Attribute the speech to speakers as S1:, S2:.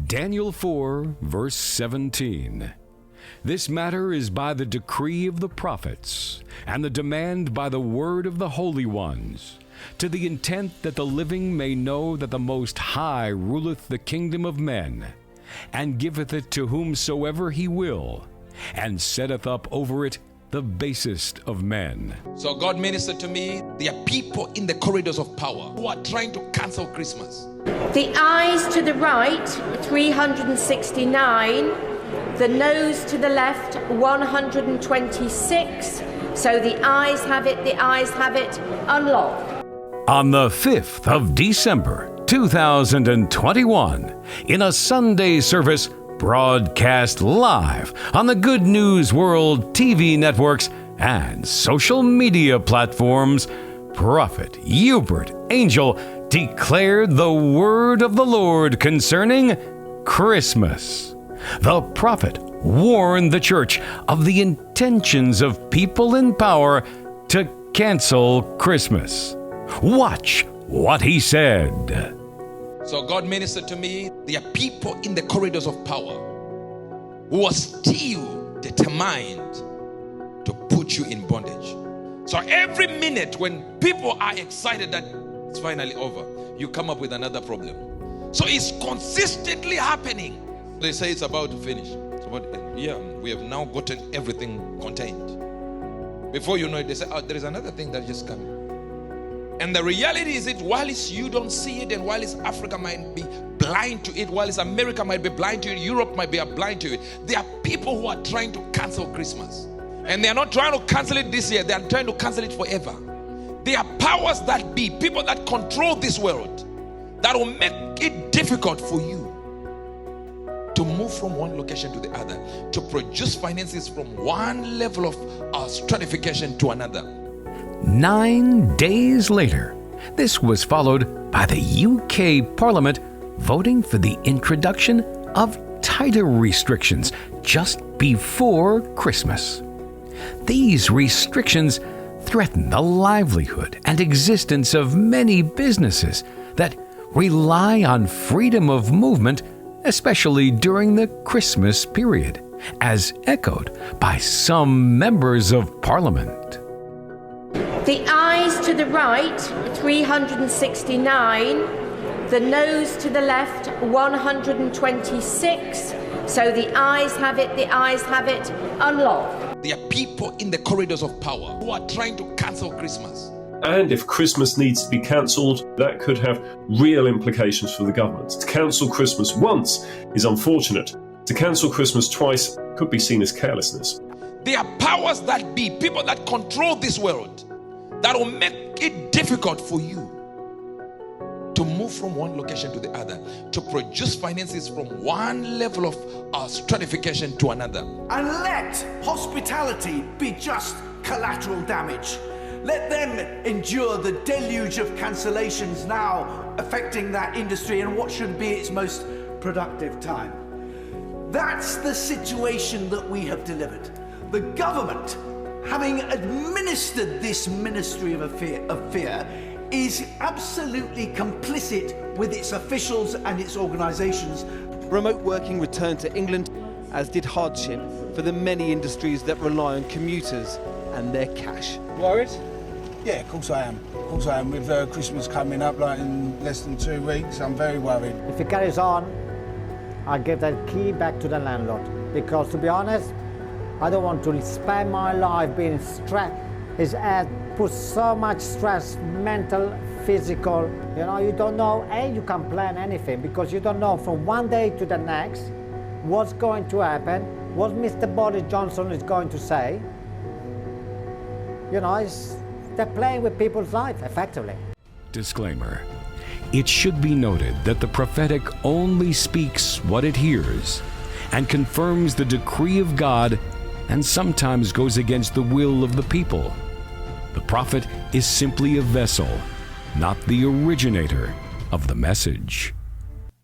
S1: Daniel 4, verse 17. This matter is by the decree of the prophets, and the demand by the word of the holy ones, to the intent that the living may know that the Most High ruleth the kingdom of men, and giveth it to whomsoever he will, and setteth up over it the basest of men.
S2: So God ministered to me, there are people in the corridors of power who are trying to cancel Christmas.
S3: The eyes to the right, 369. The nose to the left, 126. So the ayes have it, unlock.
S1: On the 5th of December, 2021, in a Sunday service broadcast live on the Good News World TV networks and social media platforms, Prophet Uebert Angel declared the word of the Lord concerning Christmas. The prophet warned the church of the intentions of people in power to cancel Christmas. Watch what he said.
S2: So God ministered to me, there are people in the corridors of power who are still determined to put you in bondage. So every minute when people are excited that it's finally over, you come up with another problem. So it's consistently happening. They say it's about to finish. It's about to end. Yeah, we have now gotten everything contained. Before you know it, they say, oh, there is another thing that just coming. And the reality is that while you don't see it, and while Africa might be blind to it, while America might be blind to it, Europe might be blind to it, there are people who are trying to cancel Christmas. And they are not trying to cancel it this year, they are trying to cancel it forever. There are powers that be, people that control this world, that will make it difficult for you to move from one location to the other, to produce finances from one level of stratification to another.
S1: 9 days later, this was followed by the UK Parliament voting for the introduction of tighter restrictions just before Christmas. These restrictions threaten the livelihood and existence of many businesses that rely on freedom of movement, especially during the Christmas period, as echoed by some members of Parliament.
S3: The eyes to the right, 369. The nose to the left, 126. So the ayes have it, unlock.
S2: There are people in the corridors of power who are trying to cancel Christmas.
S4: And if Christmas needs to be cancelled, that could have real implications for the government. To cancel Christmas once is unfortunate. To cancel Christmas twice could be seen as carelessness.
S2: There are powers that be, people that control this world, that will make it difficult for you to move from one location to the other, to produce finances from one level of stratification to another.
S5: And let hospitality be just collateral damage. Let them endure the deluge of cancellations now affecting that industry in what should be its most productive time. That's the situation that we have delivered. The government, having administered this ministry of fear, is absolutely complicit with its officials and its organisations.
S6: Remote working returned to England, as did hardship for the many industries that rely on commuters and their cash.
S7: Worried? Yeah, of course I am. With Christmas coming up like in less than 2 weeks, I'm very worried.
S8: If it carries on, I'll give that key back to the landlord. Because to be honest, I don't want to spend my life being stressed. His head puts so much stress, mental, physical. You know, you don't know, you can't plan anything because you don't know from one day to the next what's going to happen, what Mr. Boris Johnson is going to say. You know, they're playing with people's life, effectively.
S1: Disclaimer. It should be noted that the prophetic only speaks what it hears and confirms the decree of God, and sometimes goes against the will of the people. The prophet is simply a vessel, not the originator of the message.